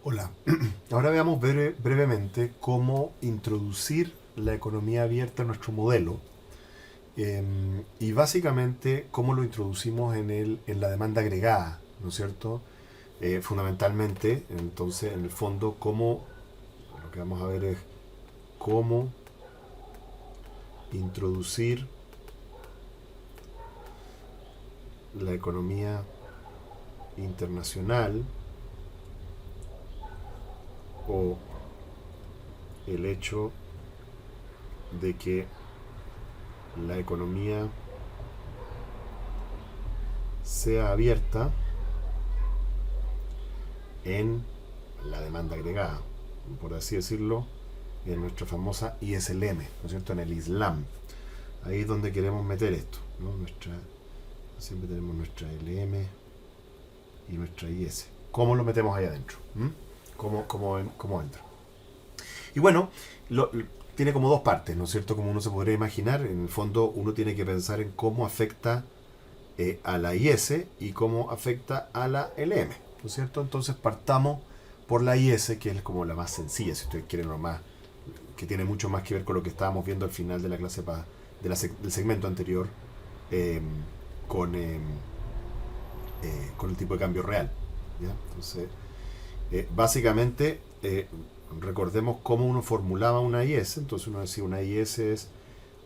Hola, ahora veamos brevemente cómo introducir la economía abierta en nuestro modelo y básicamente cómo lo introducimos en la demanda agregada, ¿no es cierto? Fundamentalmente, entonces, en el fondo, lo que vamos a ver es cómo introducir la economía internacional o el hecho de que la economía sea abierta en la demanda agregada, por así decirlo, en nuestra famosa ISLM, ¿no es cierto? En el Islam. Ahí es donde queremos meter esto, ¿no? Siempre tenemos nuestra LM y nuestra IS. ¿Cómo lo metemos ahí adentro? ¿Cómo entra? Y bueno, tiene como dos partes, ¿no es cierto? Como uno se podría imaginar, en el fondo uno tiene que pensar en cómo afecta a la IS y cómo afecta a la LM, ¿no es cierto? Entonces partamos por la IS, que es como la más sencilla, si ustedes quieren, lo más, que tiene mucho más que ver con lo que estábamos viendo al final de la clase del segmento anterior eh, con, eh, con el tipo de cambio real. ¿Ya? Entonces, básicamente, recordemos cómo uno formulaba una IS. Entonces uno decía una IS es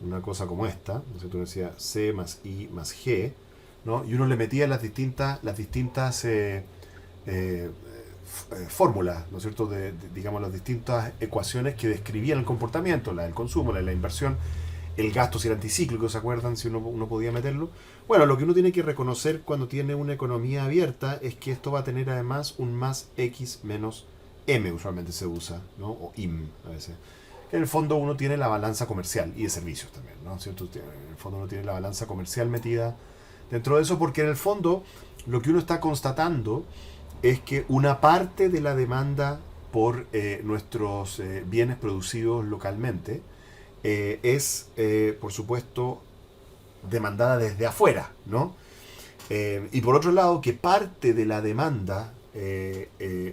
una cosa como esta. Entonces uno decía C más I más G, ¿no? Y uno le metía las distintas fórmulas, ¿no es cierto? Digamos, las distintas ecuaciones que describían el comportamiento, la del consumo, la de la inversión, el gasto si era anticíclico, ¿se acuerdan? Si uno podía meterlo. Bueno, lo que uno tiene que reconocer cuando tiene una economía abierta es que esto va a tener además un más X menos M, usualmente se usa, ¿no? O IM a veces. Que en el fondo uno tiene la balanza comercial y de servicios también, ¿no? ¿Cierto? En el fondo uno tiene la balanza comercial metida dentro de eso porque en el fondo lo que uno está constatando es que una parte de la demanda por nuestros bienes producidos localmente por supuesto, demandada desde afuera, ¿no? Y por otro lado, que parte de la demanda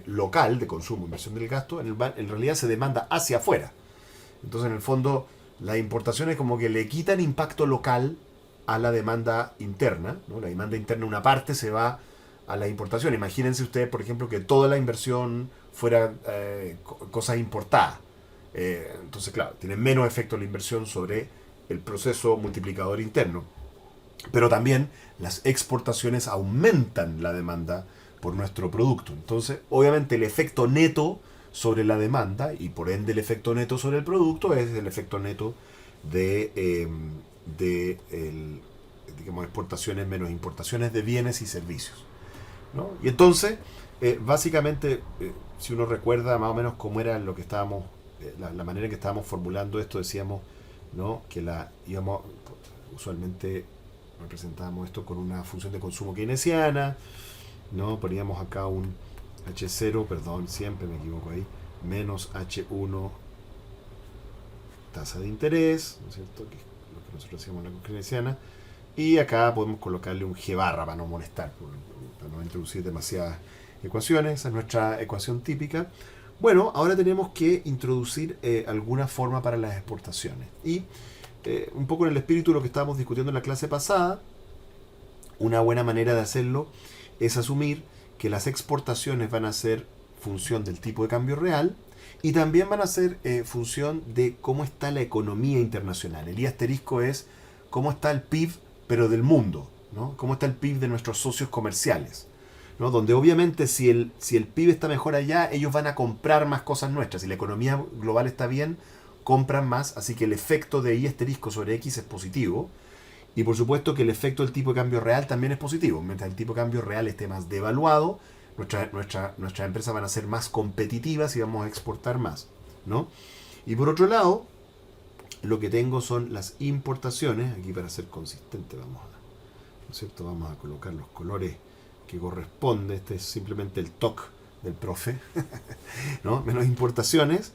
local de consumo, inversión del gasto, en realidad se demanda hacia afuera. Entonces, en el fondo, las importaciones como que le quitan impacto local a la demanda interna, ¿no? La demanda interna, una parte se va a la importación. Imagínense ustedes, por ejemplo, que toda la inversión fuera cosas importadas. Entonces, claro, tiene menos efecto la inversión sobre el proceso multiplicador interno. Pero también las exportaciones aumentan la demanda por nuestro producto. Entonces, obviamente, el efecto neto sobre la demanda y por ende el efecto neto sobre el producto es el efecto neto de digamos, exportaciones menos importaciones de bienes y servicios, ¿no? Y entonces, básicamente, si uno recuerda más o menos cómo era lo que estábamos, la manera en que estábamos formulando esto, decíamos, ¿no? Que usualmente representábamos esto con una función de consumo keynesiana, ¿no? Poníamos acá un H0, perdón, siempre me equivoco ahí, menos H1 tasa de interés, ¿no es cierto? Que es lo que nosotros hacíamos en la keynesiana. Y acá podemos colocarle un G barra para no molestar, para no introducir demasiadas ecuaciones. Esa es nuestra ecuación típica. Bueno, ahora tenemos que introducir alguna forma para las exportaciones. Y un poco en el espíritu de lo que estábamos discutiendo en la clase pasada, una buena manera de hacerlo es asumir que las exportaciones van a ser función del tipo de cambio real y también van a ser función de cómo está la economía internacional. El I asterisco es cómo está el PIB, pero del mundo, ¿no? Cómo está el PIB de nuestros socios comerciales, ¿no? Donde obviamente si el PIB está mejor allá, ellos van a comprar más cosas nuestras. Si la economía global está bien, compran más, así que el efecto de Y asterisco sobre X es positivo. Y por supuesto que el efecto del tipo de cambio real también es positivo. Mientras el tipo de cambio real esté más devaluado, nuestras empresas van a ser más competitivas y vamos a exportar más, ¿no? Y por otro lado, lo que tengo son las importaciones. Aquí para ser consistente ¿no es cierto? Vamos a colocar los colores que corresponde. Este es simplemente el TOC del profe, ¿no? Menos importaciones,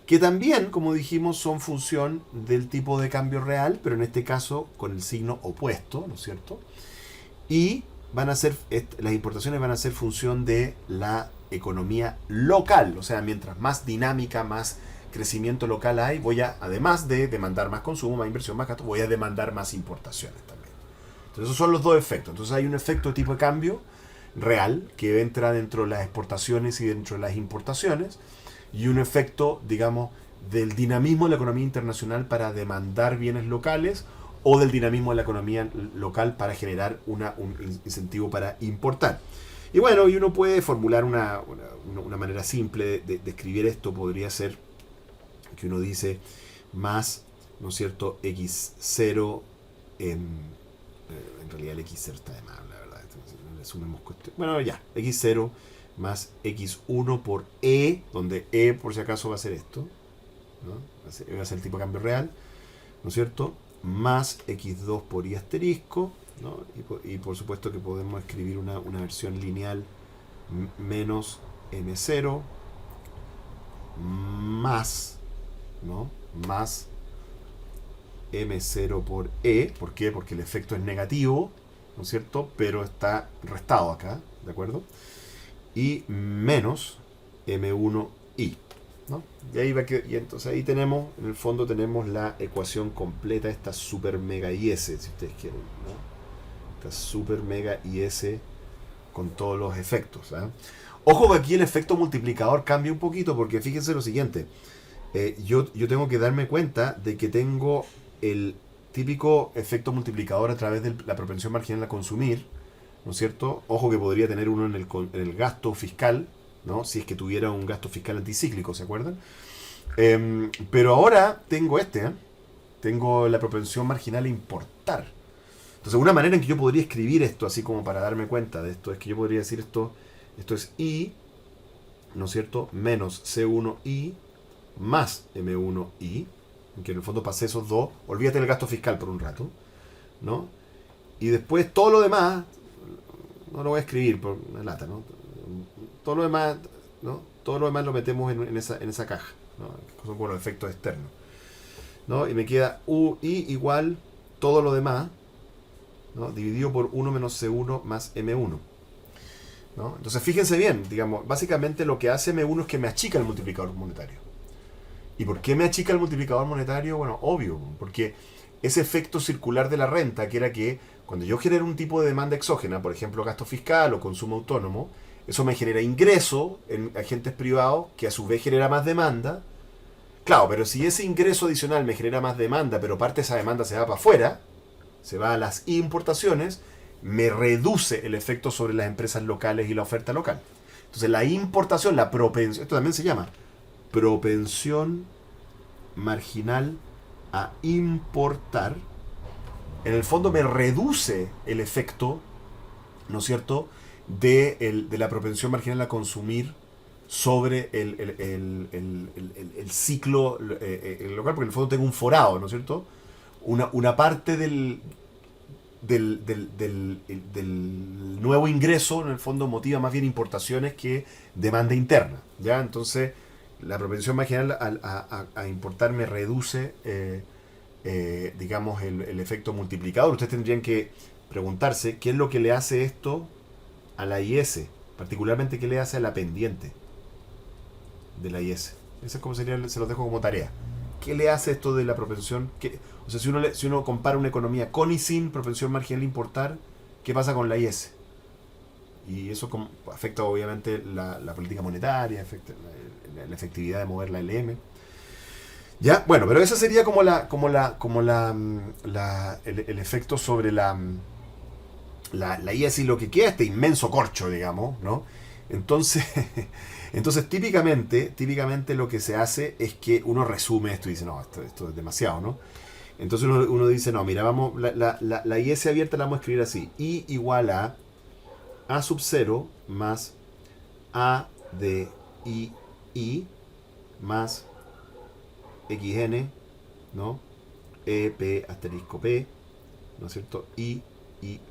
que también, como dijimos, son función del tipo de cambio real, pero en este caso con el signo opuesto, ¿no es cierto? Y las importaciones van a ser función de la economía local. O sea, mientras más dinámica, más crecimiento local hay, voy a, además de demandar más consumo, más inversión, más gasto, voy a demandar más importaciones también. Entonces esos son los dos efectos. Entonces hay un efecto de tipo de cambio real que entra dentro de las exportaciones y dentro de las importaciones, y un efecto, digamos, del dinamismo de la economía internacional para demandar bienes locales, o del dinamismo de la economía local para generar un incentivo para importar. Y bueno, y uno puede formular una manera simple de escribir esto. Podría ser que uno dice más, ¿no es cierto?, x0, en realidad el x0 está de mal, la verdad. Le sumemos bueno, ya, x0 más x1 por e, donde e por si acaso va a ser esto, ¿no? Va a ser el tipo de cambio real, ¿no es cierto?, más x2 por y asterisco, ¿no? Y por supuesto que podemos escribir una versión lineal menos m0 más, ¿no?, más m0 por e. ¿Por qué? Porque el efecto es negativo, ¿no es cierto?, pero está restado acá, ¿de acuerdo? Y menos m1i, ¿no? Y ahí va y entonces ahí tenemos, en el fondo tenemos la ecuación completa, esta super mega IS, si ustedes quieren, ¿no? Esta super mega IS con todos los efectos, ¿eh? Ojo que aquí el efecto multiplicador cambia un poquito, porque fíjense lo siguiente. Yo tengo que darme cuenta de que tengo el típico efecto multiplicador a través de la propensión marginal a consumir, ¿no es cierto? Ojo que podría tener uno en el gasto fiscal, ¿no?, si es que tuviera un gasto fiscal anticíclico, ¿se acuerdan? Pero ahora tengo tengo la propensión marginal a importar. Entonces, una manera en que yo podría escribir esto, así como para darme cuenta de esto, es que yo podría decir esto es I, ¿no es cierto?, menos C1I más M1I, que en el fondo pasé esos dos, olvídate del gasto fiscal por un rato, ¿no? Y después todo lo demás, no lo voy a escribir por una lata, ¿no? Todo lo demás, ¿no?, todo lo demás lo metemos en esa caja, ¿no?, que son como los efectos externos, ¿no? Y me queda UI igual todo lo demás, ¿no?, dividido por 1 menos C1 más M1, ¿no? Entonces fíjense bien, digamos, básicamente lo que hace M1 es que me achica el multiplicador monetario. ¿Y por qué me achica el multiplicador monetario? Bueno, obvio, porque ese efecto circular de la renta, que era que cuando yo genero un tipo de demanda exógena, por ejemplo gasto fiscal o consumo autónomo, eso me genera ingreso en agentes privados, que a su vez genera más demanda. Claro, pero si ese ingreso adicional me genera más demanda, pero parte de esa demanda se va para afuera, se va a las importaciones, me reduce el efecto sobre las empresas locales y la oferta local. Entonces la importación, la propensión, esto también se llama propensión marginal a importar, en el fondo me reduce el efecto, ¿no es cierto?, de la propensión marginal a consumir sobre el ciclo local, porque en el fondo tengo un forado, ¿no es cierto? Una parte del nuevo ingreso, en el fondo, motiva más bien importaciones que demanda interna, ¿ya? Entonces, la propensión marginal a importar me reduce, digamos, el efecto multiplicador. Ustedes tendrían que preguntarse qué es lo que le hace esto a la IS, particularmente qué le hace a la pendiente de la IS. Eso es como sería, se los dejo como tarea. ¿Qué le hace esto de la propensión? O sea, si uno compara una economía con y sin propensión marginal a importar, ¿qué pasa con la IS? Y eso afecta obviamente la política monetaria, afecta la efectividad de mover la LM. Ya, bueno, pero ese sería como el efecto sobre la IS, y lo que queda este inmenso corcho, digamos, ¿no? Entonces típicamente lo que se hace es que uno resume esto y dice, no, esto es demasiado, ¿no? Entonces uno dice, no, mira, vamos, la IS abierta la vamos a escribir así: I igual a sub 0 más A de I más XN, ¿no? P asterisco P, ¿no es cierto? I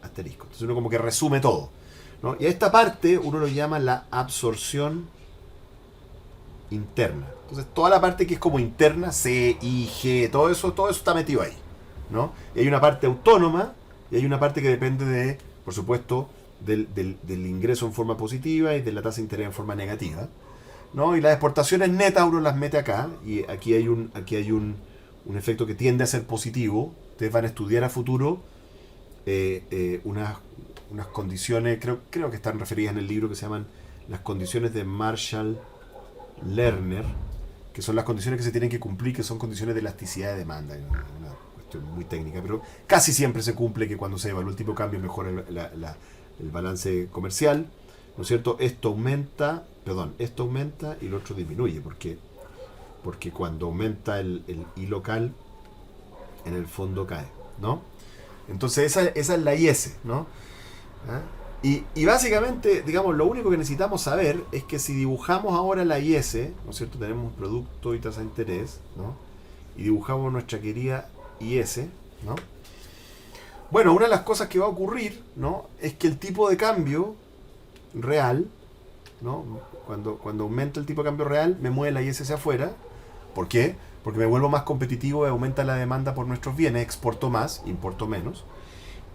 asterisco. Entonces uno como que resume todo, ¿no? Y a esta parte uno lo llama la absorción interna. Entonces toda la parte que es como interna, C, I, G, todo eso está metido ahí, ¿no? Y hay una parte autónoma y hay una parte que depende de, por supuesto, del ingreso en forma positiva y de la tasa de interés en forma negativa, ¿no? Y las exportaciones netas uno las mete acá, y aquí hay un efecto que tiende a ser positivo. Ustedes van a estudiar a futuro unas condiciones, creo que están referidas en el libro, que se llaman las condiciones de Marshall-Lerner, que son las condiciones que se tienen que cumplir, que son condiciones de elasticidad de demanda. Una cuestión muy técnica, pero casi siempre se cumple que cuando se evalúa el tipo de cambio mejora el balance comercial, ¿no es cierto? Esto aumenta y lo otro disminuye, porque cuando aumenta el I local, en el fondo cae, ¿no? Entonces esa es la IS, ¿no? ¿Ah? Y básicamente, digamos, lo único que necesitamos saber es que si dibujamos ahora la IS, ¿no es cierto? Tenemos producto y tasa de interés, ¿no? Y dibujamos nuestra querida IS, ¿no? Bueno, una de las cosas que va a ocurrir, ¿no? Es que el tipo de cambio real, ¿no? Cuando aumenta el tipo de cambio real, me mueve la IS hacia afuera. ¿Por qué? Porque me vuelvo más competitivo y aumenta la demanda por nuestros bienes, exporto más, importo menos.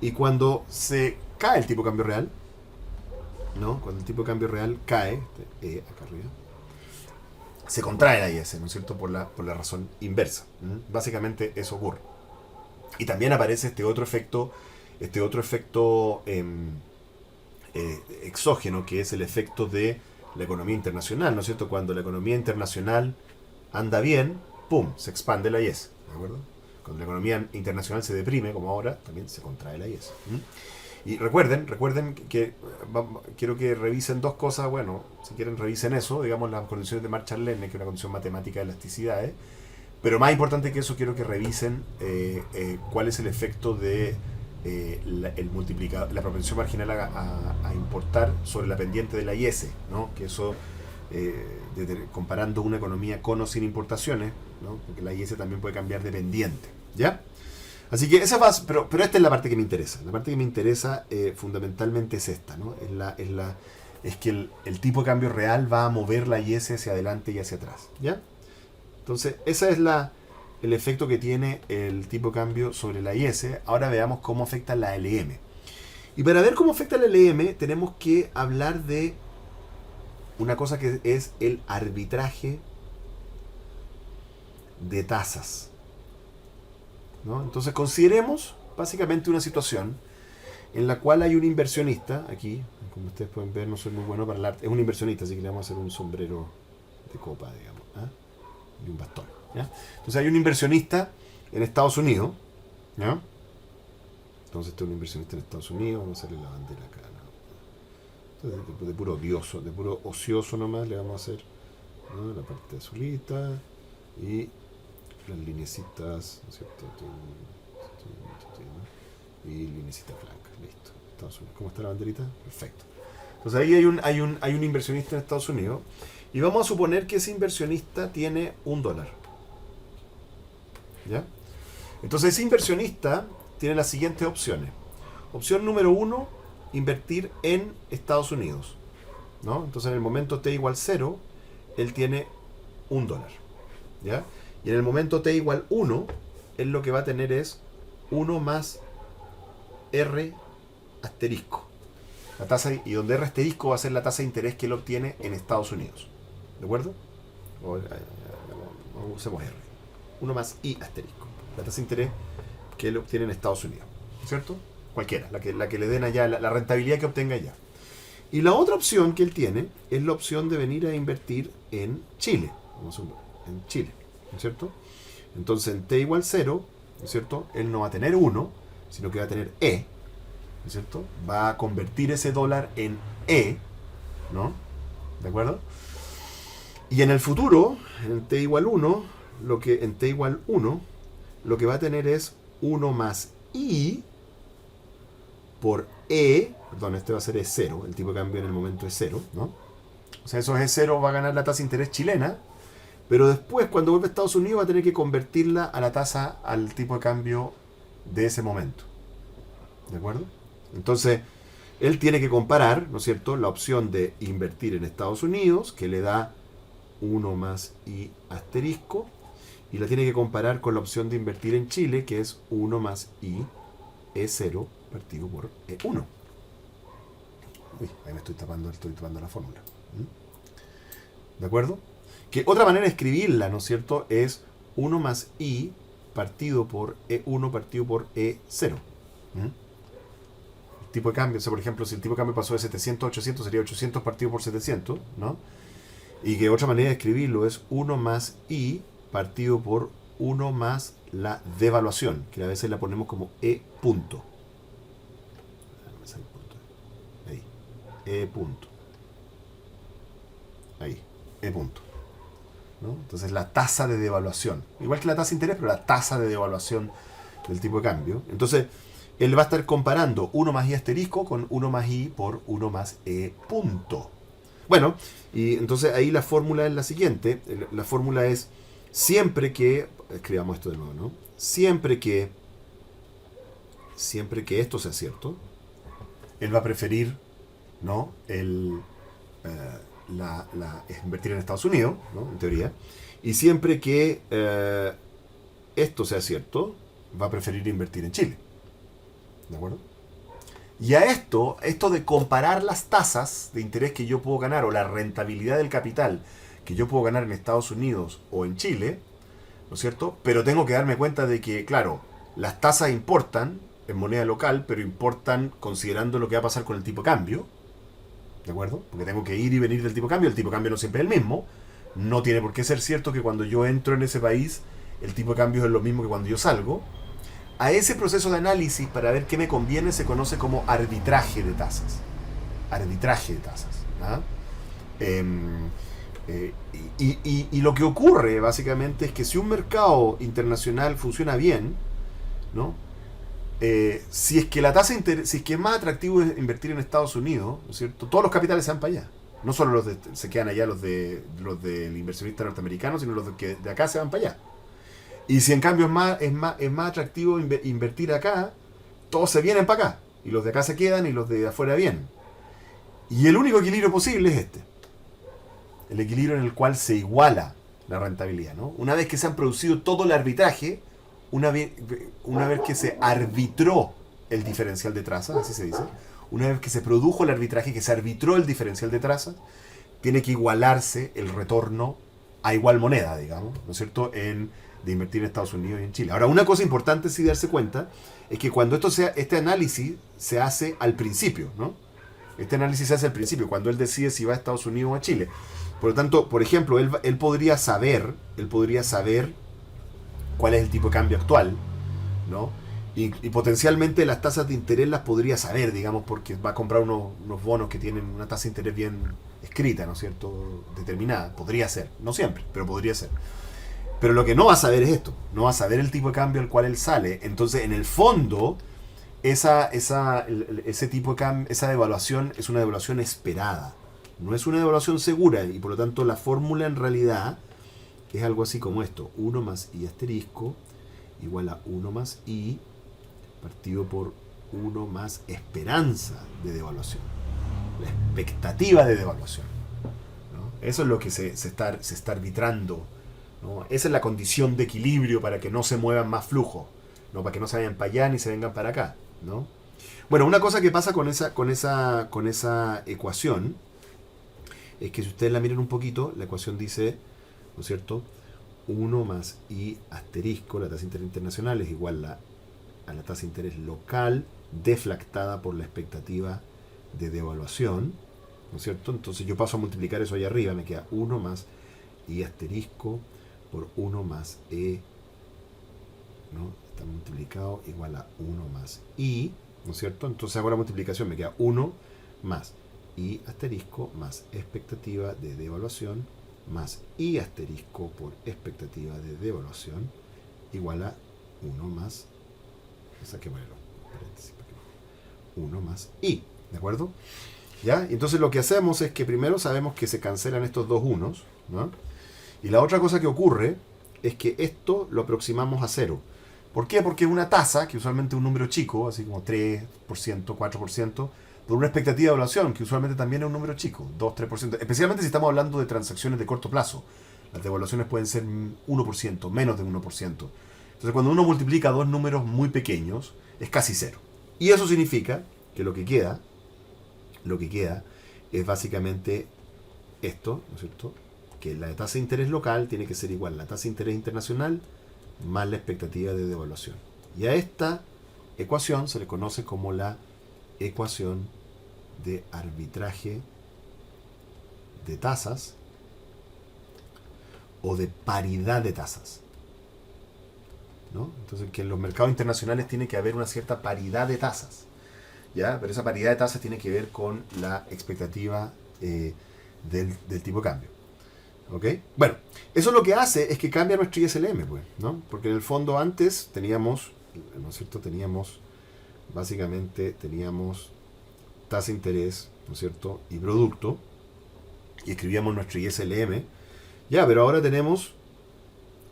Y cuando se cae el tipo de cambio real, ¿no? Cuando el tipo de cambio real cae, acá arriba, se contrae la IS, ¿no es cierto? Por la razón inversa. Básicamente eso ocurre. Y también aparece este otro efecto exógeno, que es el efecto de la economía internacional, ¿no es cierto? Cuando la economía internacional anda bien, ¡pum!, se expande la IS, ¿de acuerdo? Cuando la economía internacional se deprime, como ahora, también se contrae la IS. Y recuerden que quiero que revisen dos cosas. Bueno, si quieren revisen eso, digamos, las condiciones de Marshall-Lerner, que es una condición matemática de elasticidades. Pero más importante que eso, quiero que revisen cuál es el efecto de el multiplicador, la propensión marginal a importar sobre la pendiente de la IS, ¿no? Que eso, comparando una economía con o sin importaciones, ¿no? Porque la IS también puede cambiar de pendiente, ¿ya? Así que esa va, pero esta es la parte que me interesa. La parte que me interesa fundamentalmente es esta, ¿no? Es que el tipo de cambio real va a mover la IS hacia adelante y hacia atrás, ¿ya? Entonces, ese es el efecto que tiene el tipo de cambio sobre la IS. Ahora veamos cómo afecta la LM. Y para ver cómo afecta la LM, tenemos que hablar de una cosa que es el arbitraje de tasas, ¿no? Entonces, consideremos básicamente una situación en la cual hay un inversionista. Aquí, como ustedes pueden ver, no soy muy bueno para el arte. Es un inversionista, así que le vamos a hacer un sombrero de copa, digamos, ¿eh? Y un bastón, ¿ya? Entonces hay un inversionista en Estados Unidos, ¿ya? Entonces este es un inversionista en Estados Unidos. Vamos a hacerle la bandera acá, ¿no? Entonces, de puro odioso, de puro ocioso nomás, le vamos a hacer, ¿no? La parte azulita y las linecitas, ¿no es cierto? Y linecitas blancas, listo. Estados Unidos. ¿Cómo está la banderita? Perfecto. Entonces ahí hay un inversionista en Estados Unidos. Y vamos a suponer que ese inversionista tiene $1. ¿Ya? Entonces ese inversionista tiene las siguientes opciones. Opción número 1, invertir en Estados Unidos, ¿no? Entonces en el momento t igual 0, él tiene $1. ¿Ya? Y en el momento t igual 1, él lo que va a tener es 1 más R asterisco. La tasa, y donde R asterisco va a ser la tasa de interés que él obtiene en Estados Unidos. ¿De acuerdo? Usemos R. 1 más I asterisco. La tasa de interés que él obtiene en Estados Unidos. ¿Cierto? Cualquiera. La que le den allá, la rentabilidad que obtenga allá. Y la otra opción que él tiene es la opción de venir a invertir en Chile. En Chile. ¿No es cierto? Entonces en T igual 0, ¿no es cierto? Él no va a tener 1, sino que va a tener E. ¿No es cierto? Va a convertir ese dólar en E. ¿No? ¿De acuerdo? Y en el futuro, en t igual 1, lo que va a tener es 1 más I por E, perdón, este va a ser E0, el tipo de cambio en el momento es 0, ¿no? O sea, esos E0 va a ganar la tasa de interés chilena, pero después, cuando vuelve a Estados Unidos, va a tener que convertirla a la tasa, al tipo de cambio de ese momento. ¿De acuerdo? Entonces, él tiene que comparar, ¿no es cierto?, la opción de invertir en Estados Unidos, que le da 1 más I asterisco, y la tiene que comparar con la opción de invertir en Chile, que es 1 más I E0 partido por E1. Uy, ahí me estoy tapando la fórmula. ¿De acuerdo? Que otra manera de escribirla, ¿no es cierto?, es 1 más I partido por E1 partido por E0. El tipo de cambio, o sea, por ejemplo, si el tipo de cambio pasó de 700 a 800, sería 800 partido por 700, ¿no? Y que otra manera de escribirlo es 1 más I partido por 1 más la devaluación, que a veces la ponemos como E punto. Ahí, E punto. Ahí, E punto. ¿No? Entonces la tasa de devaluación, igual que la tasa de interés, pero la tasa de devaluación del tipo de cambio. Entonces él va a estar comparando 1 más I asterisco con 1 más I por 1 más E punto. Bueno, y entonces ahí la fórmula es la siguiente. La fórmula es siempre que, escribamos esto de nuevo, ¿no? Siempre que esto sea cierto, él va a preferir, ¿no?, invertir en Estados Unidos, ¿no?, en teoría. Y siempre que esto sea cierto, va a preferir invertir en Chile. ¿De acuerdo? Y a esto de comparar las tasas de interés que yo puedo ganar o la rentabilidad del capital que yo puedo ganar en Estados Unidos o en Chile, ¿no es cierto? Pero tengo que darme cuenta de que, claro, las tasas importan en moneda local, pero importan considerando lo que va a pasar con el tipo de cambio. ¿De acuerdo? Porque tengo que ir y venir del tipo de cambio. El tipo de cambio no siempre es el mismo. No tiene por qué ser cierto que cuando yo entro en ese país, el tipo de cambio es lo mismo que cuando yo salgo. A ese proceso de análisis para ver qué me conviene se conoce como arbitraje de tasas. Arbitraje de tasas. ¿Ah? Y lo que ocurre básicamente es que si un mercado internacional funciona bien, ¿no?, si es que la tasa de interés, si es que es más atractivo invertir en Estados Unidos, ¿no es cierto?, todos los capitales se van para allá. No solo se quedan allá los del inversionista norteamericano, sino los que de acá se van para allá. Y si en cambio es más atractivo invertir acá, todos se vienen para acá. Y los de acá se quedan y los de afuera vienen. Y el único equilibrio posible es este. El equilibrio en el cual se iguala la rentabilidad, ¿no? Una vez que se han producido todo el arbitraje, una vez que se arbitró el diferencial de trazas, así se dice, una vez que se produjo el arbitraje, que se arbitró el diferencial de trazas, tiene que igualarse el retorno a igual moneda, digamos, ¿no es cierto?, de invertir en Estados Unidos y en Chile. Ahora, una cosa importante sí darse cuenta es que cuando este análisis se hace al principio, ¿no? Este análisis se hace al principio, cuando él decide si va a Estados Unidos o a Chile. Por lo tanto, por ejemplo, él podría saber cuál es el tipo de cambio actual, ¿no? Y potencialmente las tasas de interés las podría saber, digamos, porque va a comprar unos bonos que tienen una tasa de interés bien escrita, ¿no es cierto?, determinada. Podría ser, no siempre, pero podría ser. Pero lo que no va a saber es esto, no va a saber el tipo de cambio al cual él sale. Entonces, en el fondo, ese tipo de cambio, esa devaluación es una devaluación esperada, no es una devaluación segura, y por lo tanto la fórmula en realidad es algo así como esto: 1 más I asterisco igual a 1 más I partido por 1 más esperanza de devaluación, la expectativa de devaluación, ¿no? Eso es lo que se está arbitrando, ¿no? Esa es la condición de equilibrio para que no se muevan más flujos, ¿no?, para que no se vayan para allá ni se vengan para acá, ¿no? Bueno, una cosa que pasa con esa ecuación es que si ustedes la miran un poquito, la ecuación dice, ¿no es cierto?, 1 más I asterisco, la tasa de interés internacional, es igual a la tasa de interés local deflactada por la expectativa de devaluación, ¿no es cierto? Entonces yo paso a multiplicar eso allá arriba, me queda 1 más I asterisco por 1 más E, ¿no?, está multiplicado igual a 1 más I, ¿no es cierto? Entonces hago la multiplicación, me queda 1 más I asterisco más expectativa de devaluación más I asterisco por expectativa de devaluación igual a 1 más, saquémoslo, paréntesis, 1 más I, ¿de acuerdo? ¿Ya? Entonces lo que hacemos es que primero sabemos que se cancelan estos dos unos, ¿no? Y la otra cosa que ocurre es que esto lo aproximamos a 0. ¿Por qué? Porque es una tasa, que usualmente es un número chico, así como 3%, 4%, por una expectativa de evaluación, que usualmente también es un número chico, 2, 3%, especialmente si estamos hablando de transacciones de corto plazo. Las devaluaciones pueden ser 1%, menos de 1%. Entonces, cuando uno multiplica dos números muy pequeños, es casi 0. Y eso significa que lo que queda lo que queda es básicamente esto, ¿no es cierto? Que la tasa de interés local tiene que ser igual a la tasa de interés internacional más la expectativa de devaluación. Y a esta ecuación se le conoce como la ecuación de arbitraje de tasas o de paridad de tasas, ¿no? Entonces, que en los mercados internacionales tiene que haber una cierta paridad de tasas, ¿ya? Pero esa paridad de tasas tiene que ver con la expectativa del tipo de cambio. ¿Ok? Bueno, eso lo que hace es que cambia nuestro ISLM, pues, ¿no? Porque en el fondo antes teníamos, ¿no es cierto? Básicamente teníamos tasa de interés, ¿no es cierto? Y producto, y escribíamos nuestro ISLM, ya, pero ahora tenemos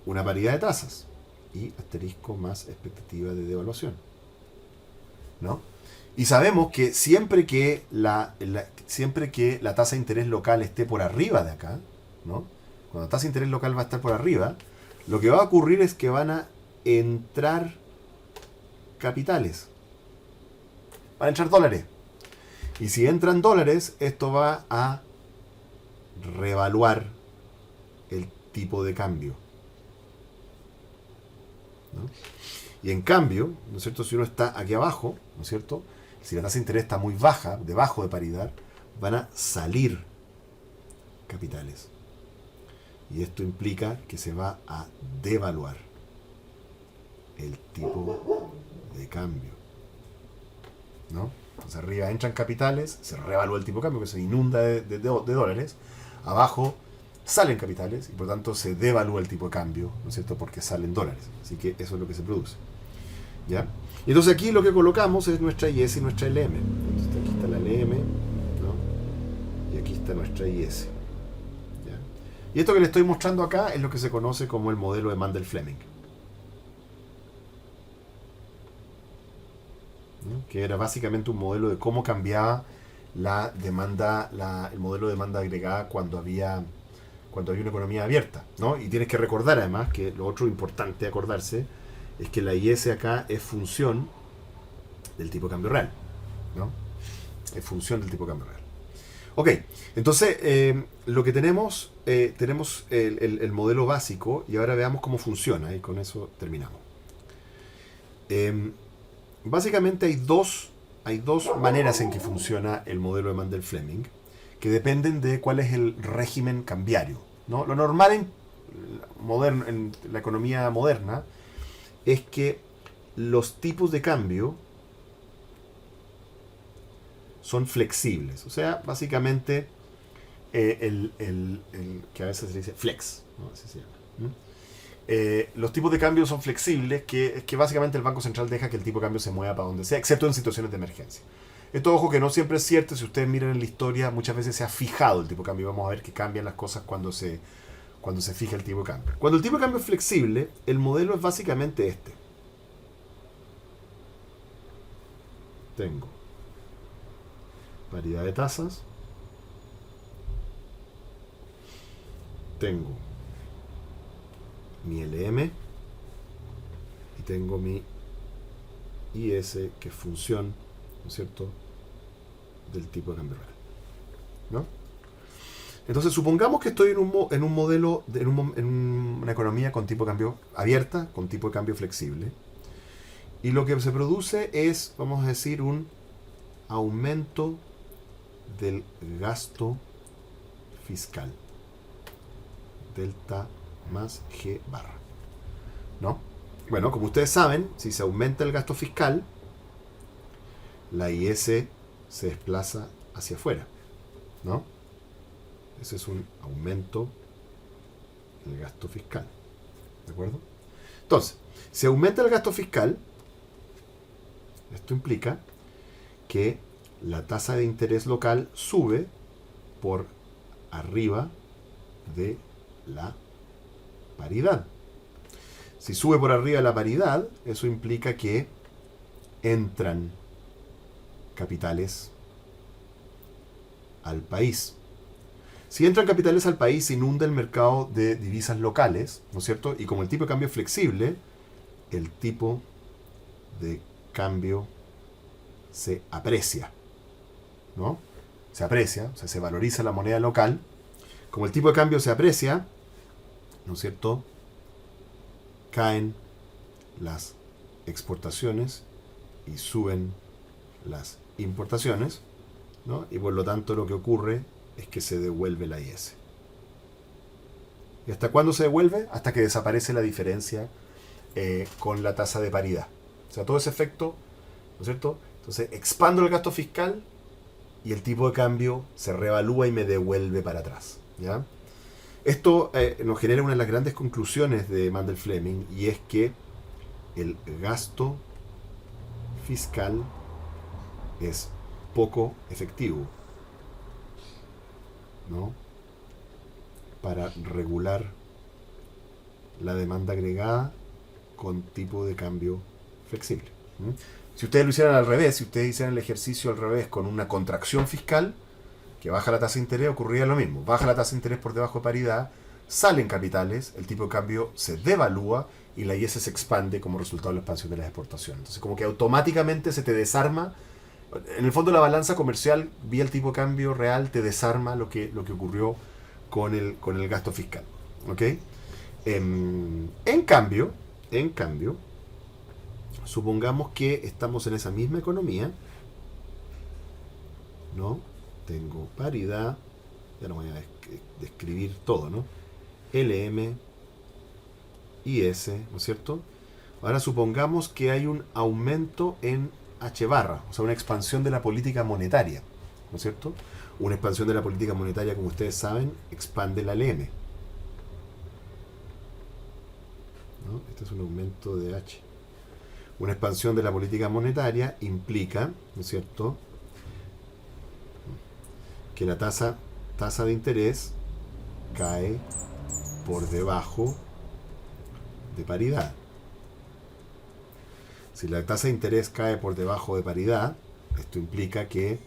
una paridad de tasas y asterisco más expectativa de devaluación, ¿no? Y sabemos que siempre que la tasa de interés local esté por arriba de acá, ¿no? Cuando la tasa de interés local va a estar por arriba, lo que va a ocurrir es que van a entrar capitales. Van a entrar dólares. Y si entran dólares, esto va a revaluar el tipo de cambio, ¿no? Y en cambio, ¿no es cierto? Si uno está aquí abajo, ¿no es cierto? Si la tasa de interés está muy baja, debajo de paridad, van a salir capitales. Y esto implica que se va a devaluar el tipo de cambio, ¿no? Entonces arriba entran capitales, se revalúa el tipo de cambio, que se inunda de dólares. Abajo salen capitales y por tanto se devalúa el tipo de cambio, ¿no es cierto? Porque salen dólares. Así que eso es lo que se produce, ¿ya? Y entonces aquí lo que colocamos es nuestra IS y nuestra LM. Entonces aquí está la LM, ¿no? Y aquí está nuestra IS. ¿Ya? Y esto que le estoy mostrando acá es lo que se conoce como el modelo de Mandel-Fleming, ¿no? Que era básicamente un modelo de cómo cambiaba la demanda, el modelo de demanda agregada cuando había una economía abierta, ¿no? Y tienes que recordar además que lo otro importante acordarse es que la IS acá es función del tipo de cambio real, ¿no? Es función del tipo de cambio real. Ok, entonces lo que tenemos el modelo básico y ahora veamos cómo funciona y con eso terminamos. Básicamente hay dos maneras en que funciona el modelo de Mandel-Fleming que dependen de cuál es el régimen cambiario, ¿no? Lo normal en la economía moderna es que los tipos de cambio son flexibles. O sea, básicamente que a veces se dice flex, ¿no? Así se llama, ¿no? Los tipos de cambio son flexibles, que básicamente el Banco Central deja que el tipo de cambio se mueva para donde sea, excepto en situaciones de emergencia. Esto, ojo, que no siempre es cierto. Si ustedes miran en la historia, muchas veces se ha fijado el tipo de cambio. Vamos a ver que cambian las cosas cuando se fija el tipo de cambio. Cuando el tipo de cambio es flexible, el modelo es básicamente este. Tengo paridad de tasas, tengo mi LM y tengo mi IS, que es función, ¿no es cierto?, del tipo de cambio real, ¿no? Entonces supongamos que estoy en un modelo, en una economía con tipo de cambio abierta, con tipo de cambio flexible, y lo que se produce es, vamos a decir, un aumento del gasto fiscal, delta más G barra, ¿no? Bueno, como ustedes saben, si se aumenta el gasto fiscal, la IS se desplaza hacia afuera, ¿no? Ese es un aumento del gasto fiscal, ¿de acuerdo? Entonces, si aumenta el gasto fiscal, esto implica que la tasa de interés local sube por arriba de la paridad. Si sube por arriba de la paridad, eso implica que entran capitales al país. Si entran capitales al país, se inunda el mercado de divisas locales, ¿no es cierto? Y como el tipo de cambio es flexible, el tipo de cambio se aprecia, ¿no? se aprecia, o sea, se valoriza la moneda local, como el tipo de cambio se aprecia, ¿no es cierto?, caen las exportaciones y suben las importaciones, ¿no? Y por lo tanto lo que ocurre es que se devuelve la IS. ¿Y hasta cuándo se devuelve? Hasta que desaparece la diferencia con la tasa de paridad. O sea, todo ese efecto, ¿no es cierto? Entonces, expando el gasto fiscal y el tipo de cambio se revalúa y me devuelve para atrás, ¿ya? Esto nos genera una de las grandes conclusiones de Mandel-Fleming, y es que el gasto fiscal es poco efectivo, ¿no?, para regular la demanda agregada con tipo de cambio flexible. Si ustedes lo hicieran al revés, si ustedes hicieran el ejercicio al revés con una contracción fiscal que baja la tasa de interés, ocurriría lo mismo. Baja la tasa de interés por debajo de paridad, salen capitales, el tipo de cambio se devalúa y la IS se expande como resultado de la expansión de las exportaciones. Entonces, como que automáticamente se te desarma. En el fondo, la balanza comercial vía el tipo de cambio real te desarma lo que ocurrió con el gasto fiscal. ¿Ok? En cambio, supongamos que estamos en esa misma economía, ¿no? Tengo paridad, ya no voy a describir todo, ¿no? LM, IS, ¿no es cierto? Ahora supongamos que hay un aumento en H barra, o sea, una expansión de la política monetaria, ¿no es cierto? Una expansión de la política monetaria, como ustedes saben, expande la LM, ¿no? Este es un aumento de H. Una expansión de la política monetaria implica, ¿no es cierto?, que la tasa de interés cae por debajo de paridad. Si la tasa de interés cae por debajo de paridad, esto implica que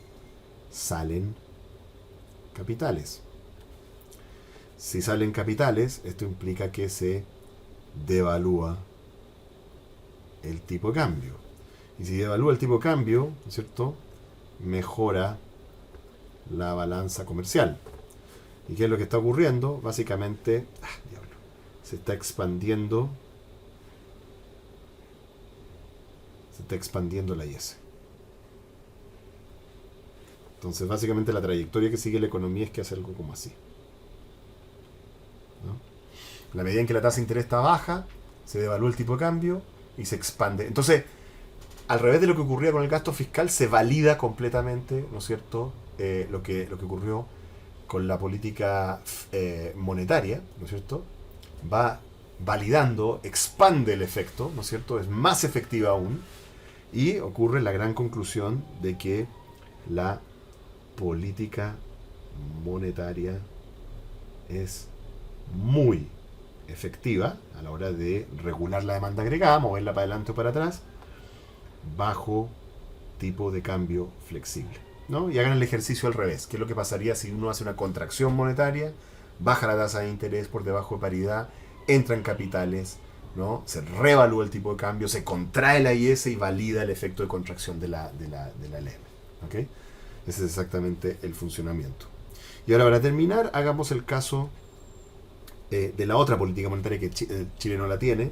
salen capitales. Si salen capitales, esto implica que se devalúa el tipo de cambio. Y si devalúa el tipo de cambio, ¿no es cierto?, mejora la balanza comercial. ¿Y qué es lo que está ocurriendo? Básicamente, se está expandiendo la IS. Entonces, básicamente la trayectoria que sigue la economía es que hace algo como así, ¿no? En la medida en que la tasa de interés está baja, se devalúa el tipo de cambio y se expande. Entonces, al revés de lo que ocurría con el gasto fiscal, se valida completamente, ¿no es cierto?, lo que ocurrió con la política monetaria, ¿no es cierto? Va validando, expande el efecto, ¿no es cierto? Es más efectiva aún, y ocurre la gran conclusión de que la política monetaria es muy efectiva a la hora de regular la demanda agregada, moverla para adelante o para atrás, bajo tipo de cambio flexible, ¿no? Y hagan el ejercicio al revés. ¿Qué es lo que pasaría si uno hace una contracción monetaria, baja la tasa de interés por debajo de paridad, entran capitales, ¿no?, se revalúa el tipo de cambio, se contrae la IS y valida el efecto de contracción de la LM? ¿Ok? Ese es exactamente el funcionamiento. Y ahora, para terminar, hagamos el caso de la otra política monetaria que Chile no la tiene.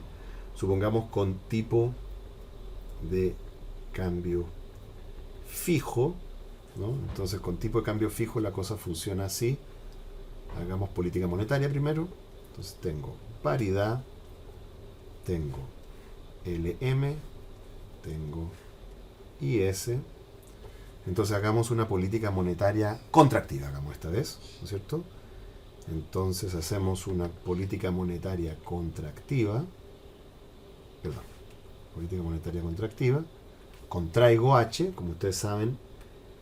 Supongamos con tipo de cambio fijo, ¿no? Entonces, con tipo de cambio fijo la cosa funciona así. Hagamos política monetaria primero. Entonces tengo paridad, tengo LM, tengo IS. Entonces hagamos una política monetaria contractiva, hagamos esta vez, ¿no es cierto? Entonces hacemos una política monetaria contractiva, política monetaria contractiva, contraigo H, como ustedes saben,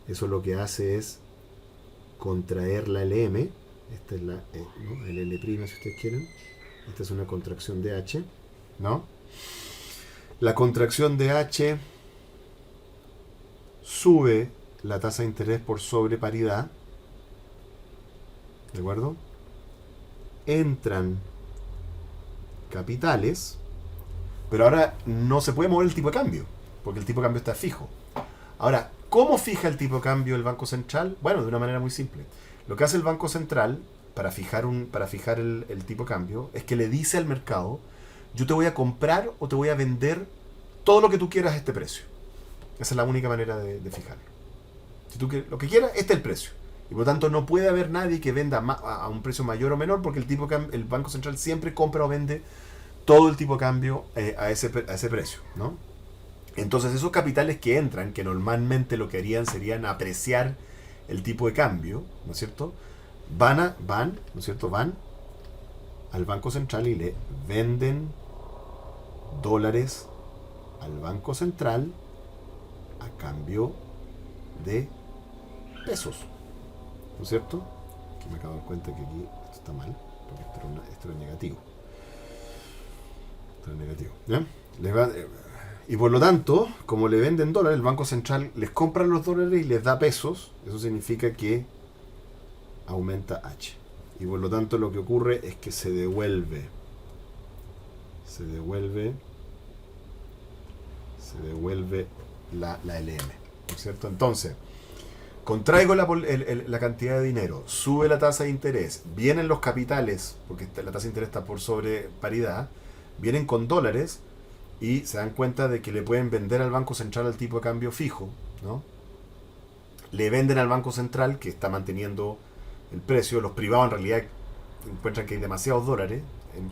eso lo que hace es contraer la LM, esta es la ¿no?, el L', si ustedes quieren, esta es una contracción de H, ¿no? La contracción de H sube la tasa de interés por sobre paridad, ¿de acuerdo? Entran capitales, pero ahora no se puede mover el tipo de cambio, porque el tipo de cambio está fijo. Ahora, ¿Cómo fija el tipo de cambio el Banco Central? Bueno, de una manera muy simple. Lo que hace el Banco Central para fijar el tipo de cambio es que le dice al mercado: yo te voy a comprar o te voy a vender todo lo que tú quieras a este precio. Esa es la única manera de fijarlo. Si tú lo que quieras, este es el precio. Y por lo tanto no puede haber nadie que venda a un precio mayor o menor, porque el Banco Central siempre compra o vende todo el tipo de cambio a ese precio, ¿no? Entonces esos capitales que entran, que normalmente lo que harían serían apreciar el tipo de cambio, ¿no es cierto? Van, ¿no es cierto? Van al Banco Central y le venden dólares al Banco Central a cambio de pesos, ¿no es cierto? Aquí me acabo de dar cuenta que aquí esto está mal, porque esto era negativo. Esto era negativo, ¿ya? Y por lo tanto, como le venden dólares, el Banco Central les compra los dólares y les da pesos. Eso significa que aumenta H. Y por lo tanto lo que ocurre es que se devuelve la LM, ¿no es cierto? Entonces, contraigo la cantidad de dinero, sube la tasa de interés, vienen los capitales, porque la tasa de interés está por sobre paridad, vienen con dólares y se dan cuenta de que le pueden vender al Banco Central al tipo de cambio fijo, ¿no? Le venden al Banco Central, que está manteniendo el precio. Los privados en realidad encuentran que hay demasiados dólares.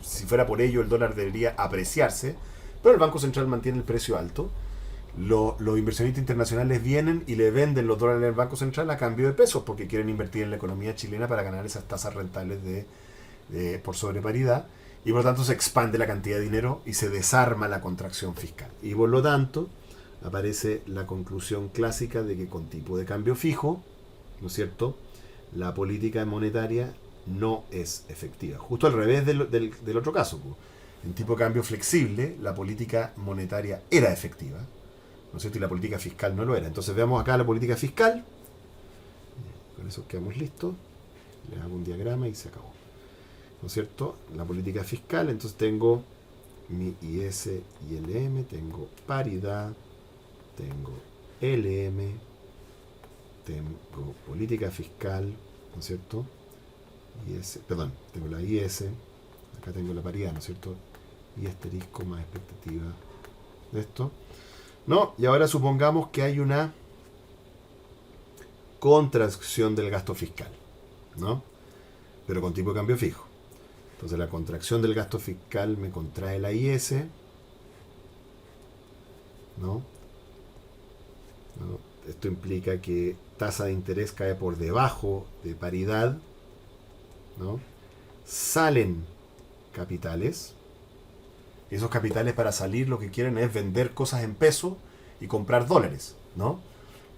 Si fuera por ello, el dólar debería apreciarse, pero el Banco Central mantiene el precio alto. Los inversionistas internacionales vienen y le venden los dólares al Banco Central a cambio de pesos, porque quieren invertir en la economía chilena para ganar esas tasas rentables por sobre paridad. Y por lo tanto se expande la cantidad de dinero y se desarma la contracción fiscal. Y por lo tanto aparece la conclusión clásica de que con tipo de cambio fijo, ¿no es cierto?, la política monetaria no es efectiva. Justo al revés del otro caso. En tipo de cambio flexible, la política monetaria era efectiva, ¿no es cierto?, y la política fiscal no lo era. Entonces veamos acá la política fiscal. Con eso quedamos listos. Le hago un diagrama y se acabó, ¿no es cierto? La política fiscal, entonces tengo mi IS y LM, tengo paridad, tengo LM, tengo política fiscal, ¿no es cierto? Tengo la IS, acá tengo la paridad, ¿no es cierto? Y asterisco más expectativa de esto. No, y ahora supongamos que hay una contracción del gasto fiscal, ¿no? Pero con tipo de cambio fijo. Entonces la contracción del gasto fiscal me contrae la IS, ¿no? Esto implica que tasa de interés cae por debajo de paridad, ¿no? Salen capitales. Esos capitales, para salir, lo que quieren es vender cosas en pesos y comprar dólares, ¿no?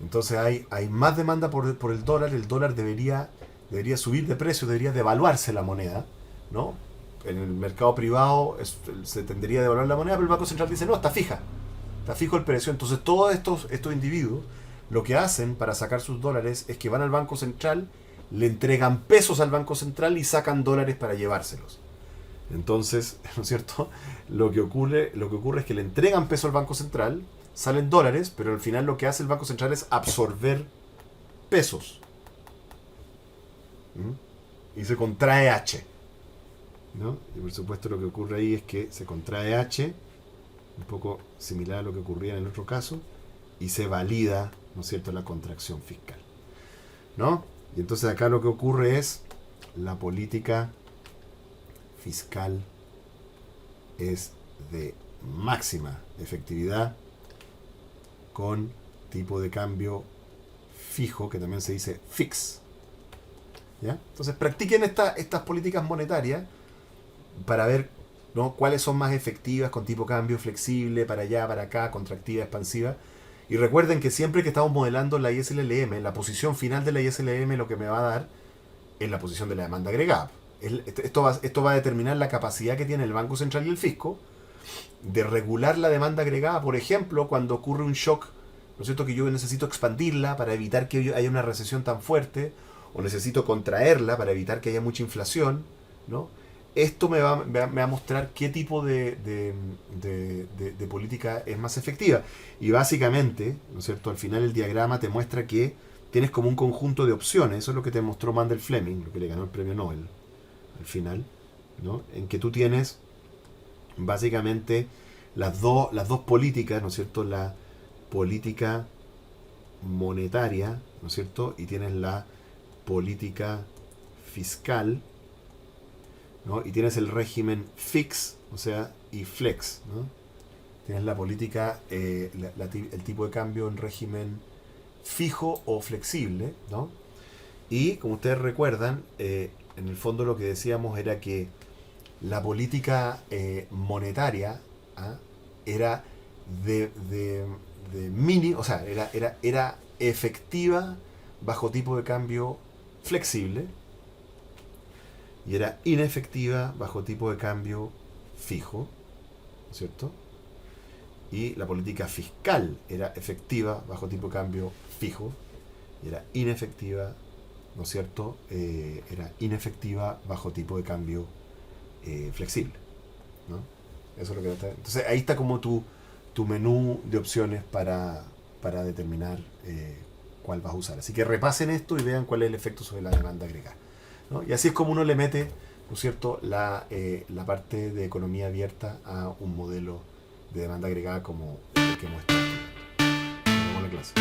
Entonces hay más demanda por el dólar debería subir de precio, debería devaluarse la moneda, ¿no? En el mercado privado se tendería a devaluar la moneda, pero el Banco Central dice: no, está fijo el precio. Entonces todos estos individuos lo que hacen para sacar sus dólares es que van al Banco Central, le entregan pesos al Banco Central y sacan dólares para llevárselos. Entonces, ¿no es cierto?, lo que ocurre es que le entregan pesos al Banco Central, salen dólares, pero al final lo que hace el Banco Central es absorber pesos. Y se contrae H, ¿no? Y por supuesto lo que ocurre ahí es que se contrae H, un poco similar a lo que ocurría en el otro caso, y se valida, ¿no es cierto?, la contracción fiscal, ¿no? Y entonces acá lo que ocurre es la política fiscal es de máxima efectividad con tipo de cambio fijo, que también se dice fix, ¿ya? Entonces practiquen estas políticas monetarias para ver, ¿no?, cuáles son más efectivas con tipo de cambio flexible, para allá, para acá, contractiva, expansiva. Y recuerden que siempre que estamos modelando la ISLM, la posición final de la ISLM lo que me va a dar es la posición de la demanda agregada. Esto va a determinar la capacidad que tiene el Banco Central y el Fisco de regular la demanda agregada. Por ejemplo, cuando ocurre un shock, ¿no es cierto?, que yo necesito expandirla para evitar que haya una recesión tan fuerte, o necesito contraerla para evitar que haya mucha inflación, ¿no? esto me va a mostrar qué tipo de política es más efectiva. Y básicamente, ¿no es cierto? Al final el diagrama te muestra que tienes como un conjunto de opciones. Eso es lo que te mostró Mandel Fleming, lo que le ganó el premio Nobel al final, ¿no? En que tú tienes básicamente las dos políticas, ¿no es cierto? La política monetaria, ¿no es cierto? Y tienes la política fiscal, ¿no? Y tienes el régimen fix, o sea, y flex, ¿no? Tienes la política, el tipo de cambio en régimen fijo o flexible, ¿no? Y como ustedes recuerdan, en el fondo lo que decíamos era que la política monetaria, ¿ah? Era de mini, o sea, era efectiva bajo tipo de cambio flexible y era inefectiva bajo tipo de cambio fijo, ¿no es cierto? Y la política fiscal era efectiva bajo tipo de cambio fijo y era inefectiva, ¿no es cierto? Era inefectiva bajo tipo de cambio flexible, ¿no? Eso es lo que está. Entonces ahí está como tu menú de opciones para determinar cuál vas a usar. Así que repasen esto y vean cuál es el efecto sobre la demanda agregada, ¿no? Y así es como uno le mete, ¿no es cierto?, la parte de economía abierta a un modelo de demanda agregada como el que muestra aquí. Nos vemos en la clase.